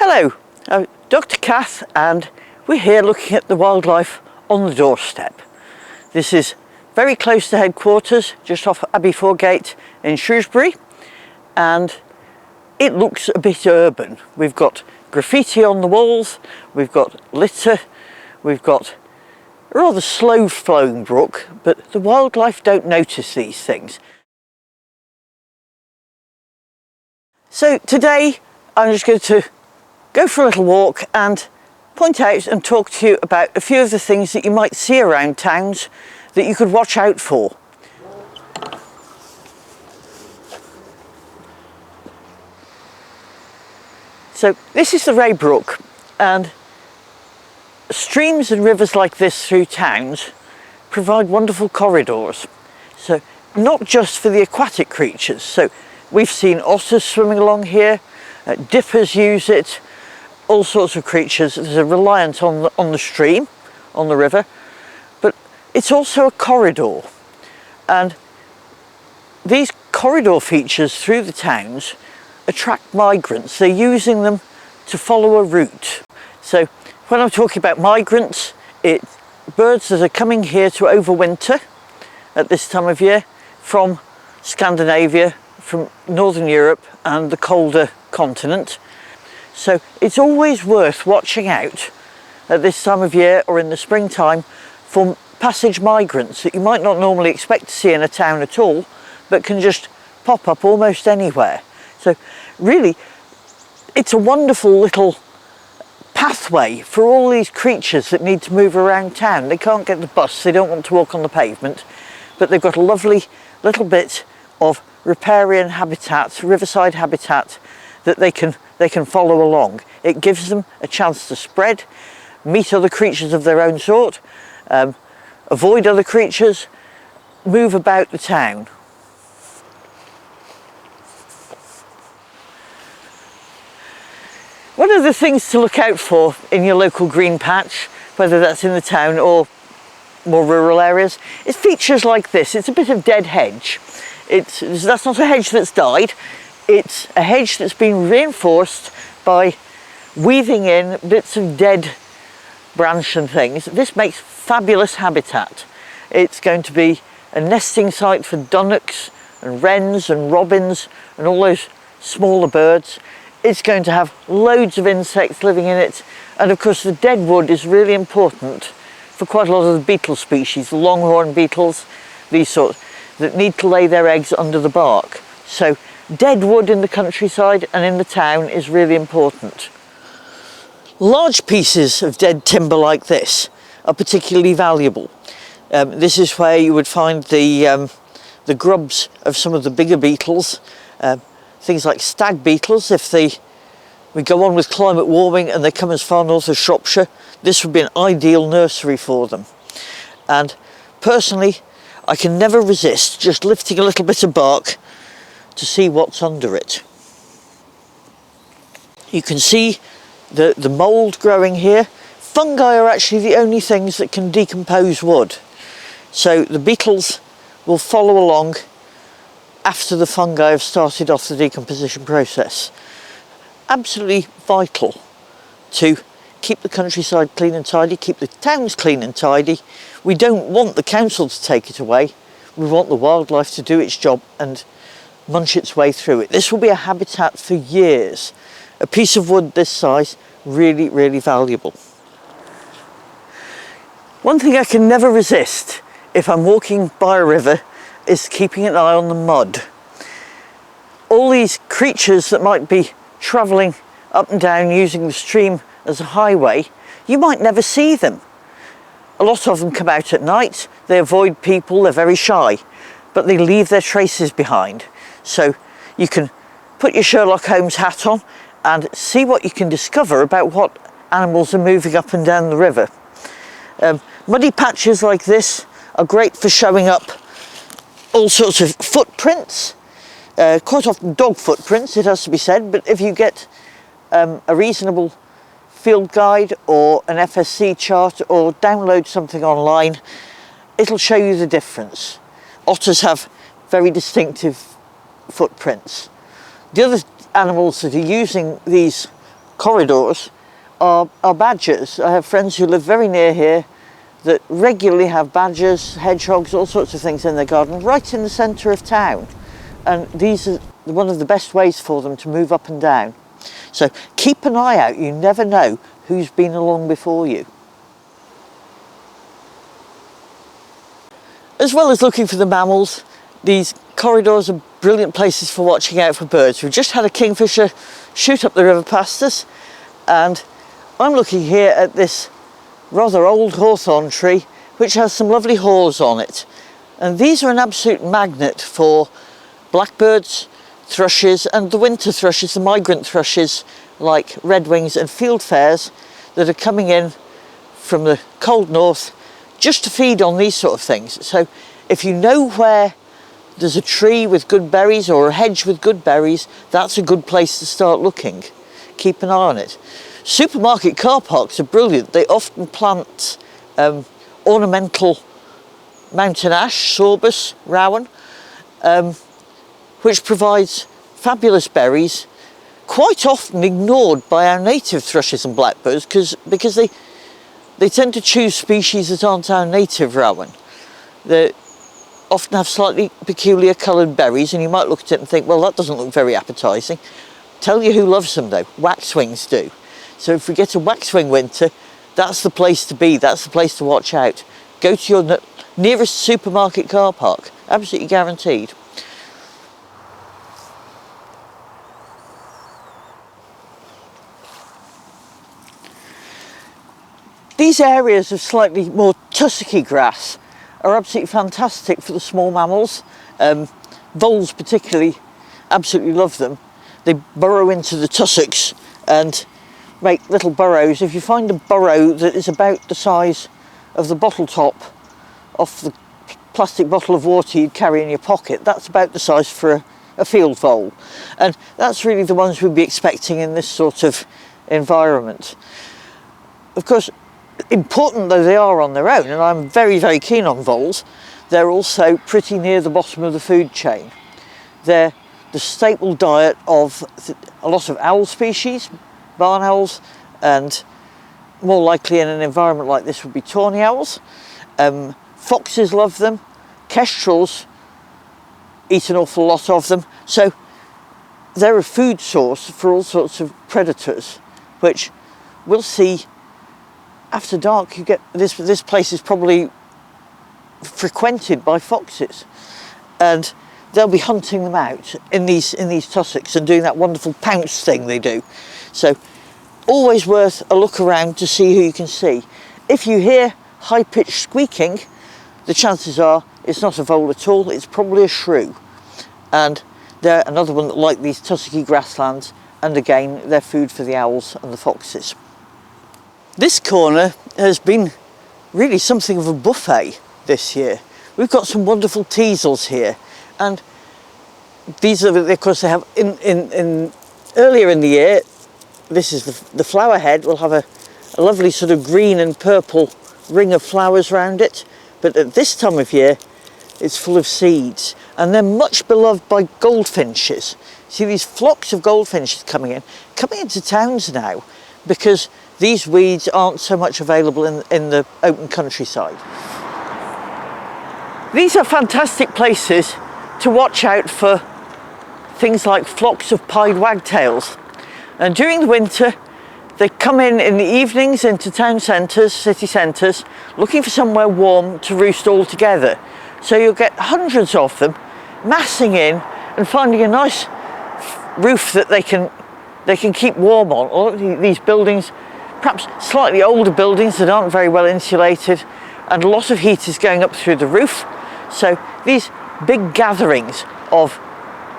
Hello, I'm Dr. Cath and we're here looking at the wildlife on the doorstep. This is very close to headquarters, just off Abbey Foregate in Shrewsbury, and it looks a bit urban. We've got graffiti on the walls, we've got litter, we've got a rather slow flowing brook, but the wildlife don't notice these things. So today I'm just going to go for a little walk and point out and talk to you about a few of the things that you might see around towns that you could watch out for. So this is the Ray Brook, and streams and rivers like this through towns provide wonderful corridors. So not just for the aquatic creatures, so we've seen otters swimming along here, dippers use it, all sorts of creatures. There's a reliance on the stream, on the river, but it's also a corridor, and these corridor features through the towns attract migrants. They're using them to follow a route. So when I'm talking about migrants, it's birds that are coming here to overwinter at this time of year from Scandinavia, from Northern Europe and the colder continent. So it's always worth watching out at this time of year or in the springtime for passage migrants that you might not normally expect to see in a town at all, but can just pop up almost anywhere. So really, it's a wonderful little pathway for all these creatures that need to move around town. They can't get the bus, they don't want to walk on the pavement, but they've got a lovely little bit of riparian habitat, riverside habitat, that they can follow along. It gives them a chance to spread, meet other creatures of their own sort, avoid other creatures, move about the town. One of the things to look out for in your local green patch, whether that's in the town or more rural areas, is features like this. It's a bit of dead hedge. That's not a hedge that's died. It's a hedge that's been reinforced by weaving in bits of dead branch and things. This makes fabulous habitat. It's going to be a nesting site for dunnocks and wrens and robins and all those smaller birds. It's going to have loads of insects living in it, and of course the dead wood is really important for quite a lot of the beetle species, the longhorn beetles, these sorts, that need to lay their eggs under the bark. So dead wood in the countryside and in the town is really important. Large pieces of dead timber like this are particularly valuable. This is where you would find the grubs of some of the bigger beetles, things like stag beetles. If we go on with climate warming and they come as far north as Shropshire, this would be an ideal nursery for them. And personally, I can never resist just lifting a little bit of bark to see what's under it. You can see the mould growing here. Fungi are actually the only things that can decompose wood. So the beetles will follow along after the fungi have started off the decomposition process. Absolutely vital to keep the countryside clean and tidy, keep the towns clean and tidy. We don't want the council to take it away. We want the wildlife to do its job and munch its way through it. This will be a habitat for years. A piece of wood this size, really, really valuable. One thing I can never resist if I'm walking by a river is keeping an eye on the mud. All these creatures that might be travelling up and down using the stream as a highway, you might never see them. A lot of them come out at night, they avoid people, they're very shy, but they leave their traces behind. So you can put your Sherlock Holmes hat on and see what you can discover about what animals are moving up and down the river. Muddy patches like this are great for showing up all sorts of footprints, quite often dog footprints, it has to be said, but if you get a reasonable field guide or an FSC chart or download something online, it'll show you the difference. Otters have very distinctive footprints. The other animals that are using these corridors are badgers. I have friends who live very near here that regularly have badgers, hedgehogs, all sorts of things in their garden, right in the centre of town. And these are one of the best ways for them to move up and down. So keep an eye out, you never know who's been along before you. As well as looking for the mammals, these corridors are brilliant places for watching out for birds. We've just had a kingfisher shoot up the river past us, and I'm looking here at this rather old hawthorn tree which has some lovely haws on it. And these are an absolute magnet for blackbirds, thrushes, and the winter thrushes, the migrant thrushes like redwings and fieldfares that are coming in from the cold north just to feed on these sort of things. So if you know where there's a tree with good berries or a hedge with good berries, that's a good place to start looking. Keep an eye on it. Supermarket car parks are brilliant. They often plant ornamental mountain ash, sorbus, rowan, which provides fabulous berries, quite often ignored by our native thrushes and blackbirds because they tend to choose species that aren't our native rowan. They often have slightly peculiar coloured berries, and you might look at it and think, well, that doesn't look very appetising. Tell you who loves them though, waxwings do. So if we get a waxwing winter, that's the place to be, that's the place to watch out. Go to your nearest supermarket car park, absolutely guaranteed. These areas of slightly more tussocky grass are absolutely fantastic for the small mammals. Voles particularly absolutely love them. They burrow into the tussocks and make little burrows. If you find a burrow that is about the size of the bottle top off the plastic bottle of water you'd carry in your pocket, that's about the size for a field vole. And that's really the ones we'd be expecting in this sort of environment. Of course, important though they are on their own, and I'm very, very keen on voles, they're also pretty near the bottom of the food chain. They're the staple diet of a lot of owl species, barn owls, and more likely in an environment like this would be tawny owls. Foxes love them, kestrels eat an awful lot of them, so they're a food source for all sorts of predators, which we'll see after dark. You get this place is probably frequented by foxes, and they'll be hunting them out in these tussocks and doing that wonderful pounce thing they do. So always worth a look around to see who you can see. If you hear high-pitched squeaking, the chances are it's not a vole at all, it's probably a shrew. And they're another one that like these tussocky grasslands, and again they're food for the owls and the foxes. This corner has been really something of a buffet this year. We've got some wonderful teasels here, and these are, of course, they have in earlier in the year. This is the flower head. Will have a lovely sort of green and purple ring of flowers around it, but at this time of year it's full of seeds, and they're much beloved by goldfinches. See these flocks of goldfinches coming into towns now, because these weeds aren't so much available in the open countryside. These are fantastic places to watch out for things like flocks of pied wagtails. And during the winter, they come in the evenings into town centres, city centres, looking for somewhere warm to roost all together. So you'll get hundreds of them massing in and finding a nice roof that they can keep warm on. All of these buildings, perhaps slightly older buildings that aren't very well insulated, and a lot of heat is going up through the roof. So these big gatherings of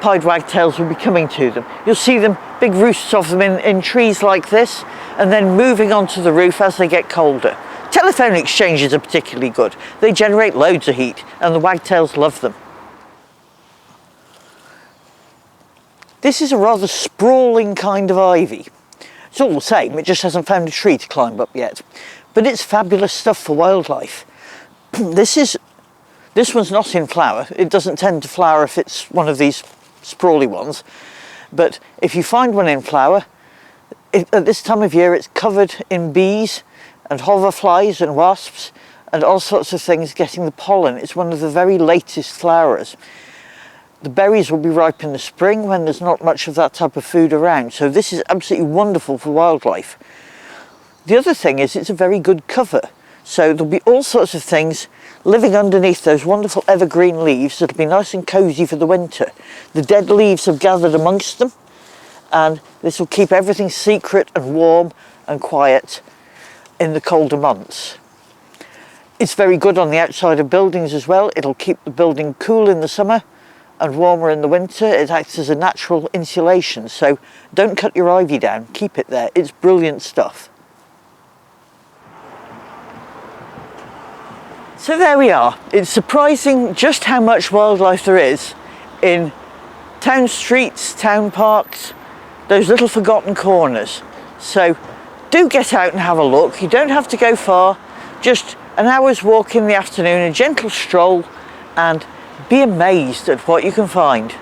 pied wagtails will be coming to them. You'll see them, big roosts of them in trees like this, and then moving onto the roof as they get colder. Telephone exchanges are particularly good. They generate loads of heat, and the wagtails love them. This is a rather sprawling kind of ivy. It's all the same, it just hasn't found a tree to climb up yet. But it's fabulous stuff for wildlife. This one's not in flower. It doesn't tend to flower if it's one of these sprawly ones. But if you find one in flower, At this time of year it's covered in bees and hoverflies and wasps and all sorts of things getting the pollen. It's one of the very latest flowers. The berries will be ripe in the spring when there's not much of that type of food around. So this is absolutely wonderful for wildlife. The other thing is it's a very good cover. So there'll be all sorts of things living underneath those wonderful evergreen leaves that'll be nice and cosy for the winter. The dead leaves have gathered amongst them, and this will keep everything secret and warm and quiet in the colder months. It's very good on the outside of buildings as well. It'll keep the building cool in the summer and warmer in the winter. It acts as a natural insulation, so don't cut your ivy down, keep it there. It's brilliant stuff. So there we are. It's surprising just how much wildlife there is in town streets, town parks, those little forgotten corners. So do get out and have a look. You don't have to go far, just an hour's walk in the afternoon, a gentle stroll, and be amazed at what you can find.